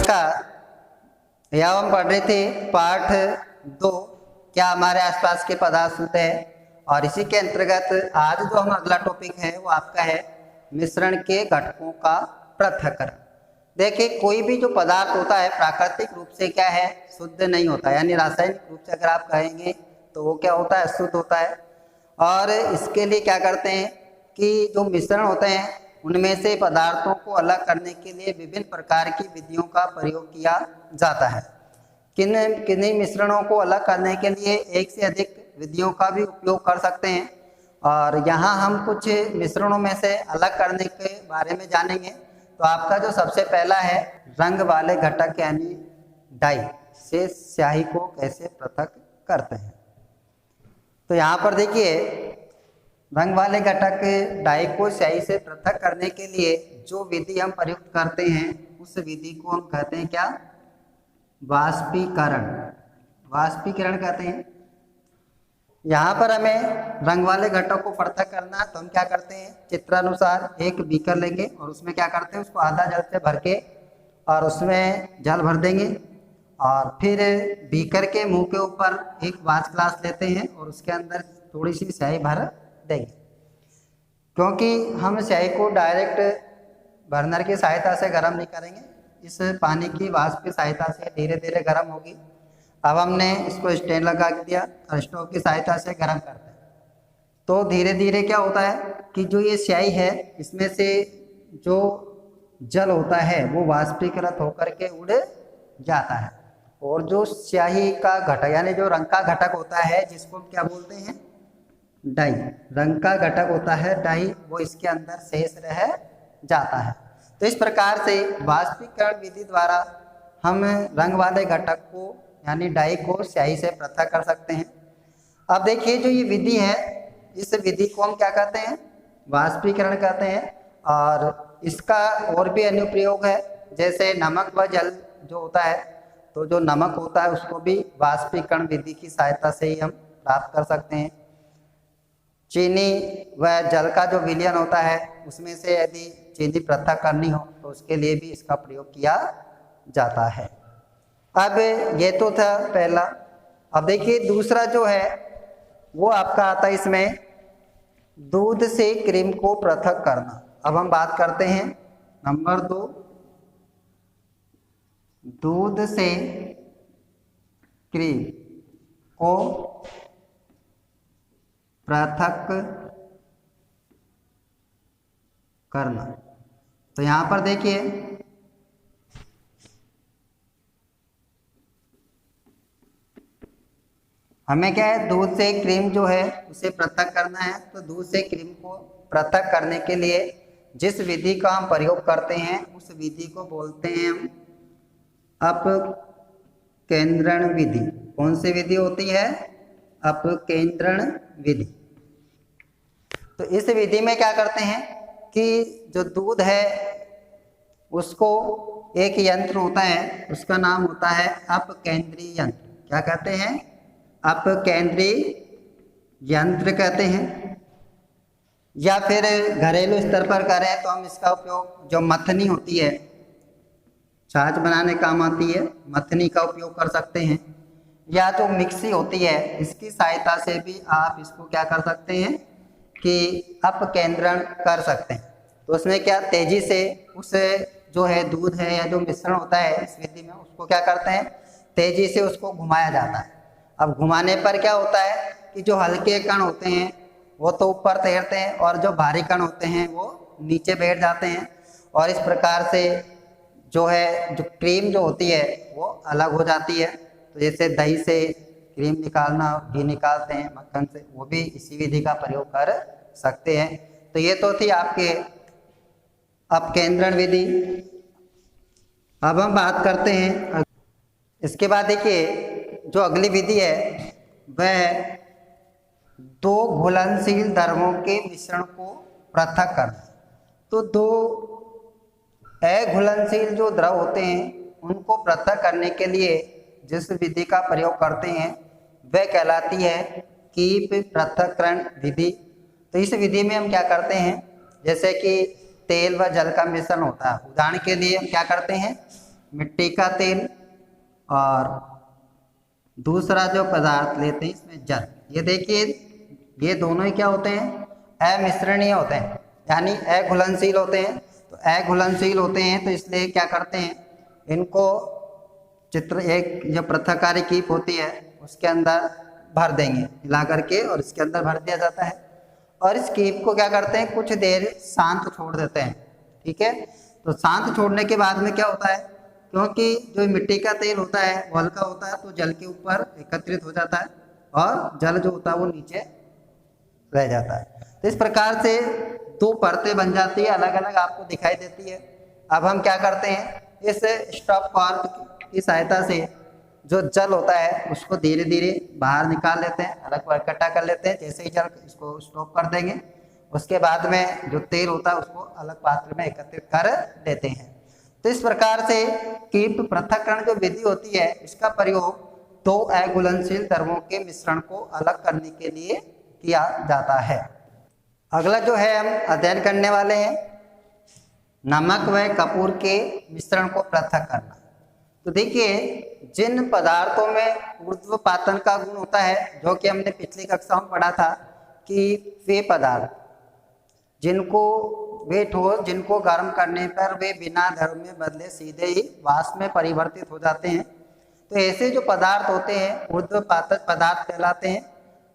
नमस्कार। यह हम पढ़ रहे थे पाठ 2, क्या हमारे आसपास के पदार्थ शुद्ध है। और इसी के अंतर्गत आज जो हम अगला टॉपिक है वो आपका है मिश्रण के घटकों का पृथक्करण। देखिए, कोई भी जो पदार्थ होता है प्राकृतिक रूप से क्या है, शुद्ध नहीं होता, यानी रासायनिक रूप से अगर आप कहेंगे तो वो क्या होता है, अशुद्ध होता है। और इसके लिए क्या करते हैं कि जो मिश्रण होते हैं उनमें से पदार्थों को अलग करने के लिए विभिन्न प्रकार की विधियों का प्रयोग किया जाता है। किन्हीं मिश्रणों को अलग करने के लिए एक से अधिक विधियों का भी उपयोग कर सकते हैं। और यहाँ हम कुछ मिश्रणों में से अलग करने के बारे में जानेंगे। तो आपका जो सबसे पहला है रंग वाले घटक यानी डाई से स्याही को कैसे पृथक करते हैं। तो यहाँ पर देखिए, रंग वाले घटक डाई को स्याही से पृथक करने के लिए जो विधि हम प्रयुक्त करते हैं उस विधि को हम कहते हैं क्या, वाष्पीकरण। वाष्पीकरण कहते हैं। यहाँ पर हमें रंग वाले घटक को पृथक करना, तो हम क्या करते हैं, चित्रानुसार एक बीकर लेंगे और उसमें क्या करते हैं, उसको आधा जल से भर के और उसमें जल भर देंगे और फिर बीकर के मुंह के ऊपर एक वाच ग्लास लेते हैं और उसके अंदर थोड़ी सी स्याही भर देंगे। क्योंकि हम स्याही को डायरेक्ट बर्नर की सहायता से गर्म नहीं करेंगे, इस पानी की वाष्प की सहायता से धीरे धीरे गर्म होगी। अब हमने इसको स्टैंड लगा दिया और स्टोव की सहायता से गर्म करते हैं, तो धीरे धीरे क्या होता है कि जो ये स्याही है इसमें से जो जल होता है वो वाष्पीकृत होकर के उड़ जाता है। और जो स्याही का घटक यानी जो रंग का घटक होता है जिसको हम क्या बोलते हैं, डाई, रंग का घटक होता है डाई, वो इसके अंदर शेष रह जाता है। तो इस प्रकार से वाष्पीकरण विधि द्वारा हम रंग वाले घटक को यानी डाई को स्याही से पृथक कर सकते हैं। अब देखिए, जो ये विधि है इस विधि को हम क्या कहते हैं, वाष्पीकरण कहते हैं। और इसका और भी अनुप्रयोग है, जैसे नमक व जल जो होता है, तो जो नमक होता है उसको भी वाष्पीकरण विधि की सहायता से ही हम प्राप्त कर सकते हैं। चीनी व जल का जो विलयन होता है उसमें से यदि चीनी पृथक करनी हो तो उसके लिए भी इसका प्रयोग किया जाता है। अब ये तो था पहला। अब देखिए दूसरा जो है वो आपका आता है इसमें दूध से क्रीम को पृथक करना। अब हम बात करते हैं नंबर 2, दूध से क्रीम को पृथक करना। तो यहाँ पर देखिए, हमें क्या है, दूध से क्रीम जो है उसे पृथक करना है। तो दूध से क्रीम को पृथक करने के लिए जिस विधि का हम प्रयोग करते हैं उस विधि को बोलते हैं हम अपकेंद्रण विधि। कौन सी विधि होती है, अपकेंद्रण विधि। तो इस विधि में क्या करते हैं कि जो दूध है उसको एक यंत्र होता है, उसका नाम होता है अपकेंद्री यंत्र। क्या कहते हैं, अपकेंद्री यंत्र कहते हैं। या फिर घरेलू स्तर पर करें तो हम इसका उपयोग, जो मथनी होती है, छाछ बनाने काम आती है, मथनी का उपयोग कर सकते हैं। या जो मिक्सी होती है इसकी सहायता से भी आप इसको क्या कर सकते हैं कि अपकेंद्रण कर सकते हैं। तो उसमें क्या, तेजी से उस जो है दूध है या जो मिश्रण होता है इस विधि में उसको क्या करते हैं, तेजी से उसको घुमाया जाता है। अब घुमाने पर क्या होता है कि जो हल्के कण होते हैं वो तो ऊपर तैरते हैं और जो भारी कण होते हैं वो नीचे बैठ जाते हैं। और इस प्रकार से जो है जो क्रीम जो होती है वो अलग हो जाती है। तो जैसे दही से क्रीम निकालना, घी निकालते हैं मक्खन से, वो भी इसी विधि का प्रयोग कर सकते हैं। तो ये तो थी आपके अपकेंद्रण विधि। अब हम बात करते हैं, इसके बाद देखिए जो अगली विधि है वह दो घुलनशील द्रवों के मिश्रण को पृथक करना। तो दो अघुलनशील जो द्रव होते हैं उनको पृथक करने के लिए जिस विधि का प्रयोग करते हैं वह कहलाती है कीप पृथक्करण विधि। तो इस विधि में हम क्या करते हैं, जैसे कि तेल व जल का मिश्रण होता है, उदाहरण के लिए हम क्या करते हैं, मिट्टी का तेल और दूसरा जो पदार्थ लेते हैं इसमें जल। ये देखिए ये दोनों ही क्या होते हैं, अमिश्रणीय होते हैं, यानी अघुलनशील होते हैं। तो अघुलनशील होते हैं तो इसलिए क्या करते हैं, इनको चित्र एक जो पृथककारी कीप होती है उसके अंदर भर देंगे मिला करके, और इसके अंदर भर दिया जाता है। और इस कीप को क्या करते हैं, कुछ देर शांत छोड़ देते हैं। ठीक है, तो शांत छोड़ने के बाद में क्या होता है, क्योंकि जो मिट्टी का तेल होता है वो हल्का होता है तो जल के ऊपर एकत्रित हो जाता है और जल जो होता है वो नीचे रह जाता है। तो इस प्रकार से दो परतें बन जाती है, अलग अलग आपको दिखाई देती है। अब हम क्या करते हैं, इस स्टॉप कॉर्क की सहायता से जो जल होता है उसको धीरे धीरे बाहर निकाल लेते हैं, अलग इकट्ठा कर लेते हैं। जैसे ही जल इसको स्टॉप कर देंगे उसके बाद में जो तेल होता है उसको अलग पात्र में एकत्रित कर देते हैं। तो इस प्रकार से कीट पृथक्करण जो विधि होती है इसका प्रयोग दो अघुलनशील द्रवों के मिश्रण को अलग करने के लिए किया जाता है। अगला जो है हम अध्ययन करने वाले हैं, नमक व कपूर के मिश्रण को पृथक करना। तो देखिए जिन पदार्थों में ऊर्ध्वपातन का गुण होता है, जो कि हमने पिछली कक्षा में पढ़ा था कि वे पदार्थ जिनको गर्म करने पर वे बिना धर्म में बदले सीधे ही वाष्प में परिवर्तित हो जाते हैं। तो ऐसे जो पदार्थ होते हैं ऊर्ध्वपातक पदार्थ कहलाते हैं,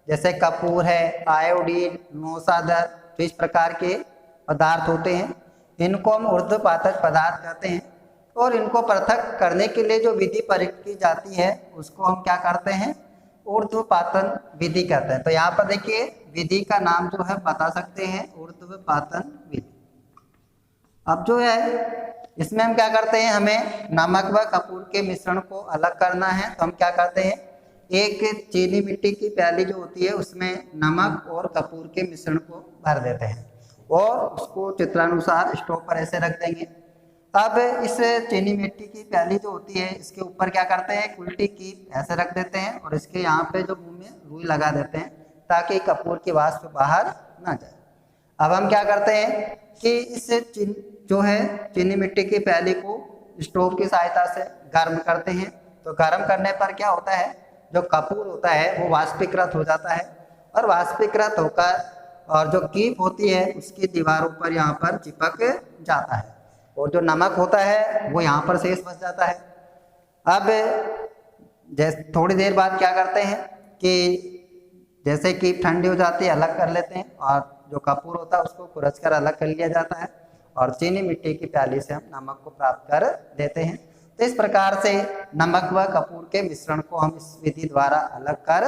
जैसे कपूर है, आयोडीन, नौसादर, तो इस प्रकार के पदार्थ होते हैं, इनको हम ऊर्ध्वपातक पदार्थ कहते हैं। और इनको पृथक करने के लिए जो विधि प्रयुक्त की जाती है उसको हम क्या करते हैं, ऊर्ध्वपातन विधि कहते हैं। तो यहाँ पर देखिए विधि का नाम जो है बता सकते हैं, ऊर्ध्वपातन विधि। अब जो है इसमें हम क्या करते हैं, हमें नमक व कपूर के मिश्रण को अलग करना है। तो हम क्या करते हैं, एक चीनी मिट्टी की प्याली जो होती है उसमें नमक और कपूर के मिश्रण को भर देते हैं और उसको चित्रानुसार स्टोव पर ऐसे रख देंगे। अब इस चीनी मिट्टी की प्याली जो होती है इसके ऊपर क्या करते हैं, उल्टी की ऐसे रख देते हैं और इसके यहाँ पे जो मुंह में रुई लगा देते हैं ताकि कपूर की वाष्प बाहर ना जाए। अब हम क्या करते हैं कि इस जो है चीनी मिट्टी की प्याली को स्टोव की सहायता से गर्म करते हैं। तो गर्म करने पर क्या होता है, जो कपूर होता है वो वाष्पीकृत हो जाता है और वाष्पीकृत होकर और जो कीप होती है उसकी दीवारों पर यहाँ पर चिपक जाता है और जो नमक होता है वो यहाँ पर शेष बच जाता है। अब जैसे थोड़ी देर बाद क्या करते हैं कि जैसे कीप ठंडी हो जाती है अलग कर लेते हैं और जो कपूर होता है उसको कुरच कर अलग कर लिया जाता है और चीनी मिट्टी की प्याली से हम नमक को प्राप्त कर देते हैं। तो इस प्रकार से नमक व कपूर के मिश्रण को हम इस विधि द्वारा अलग कर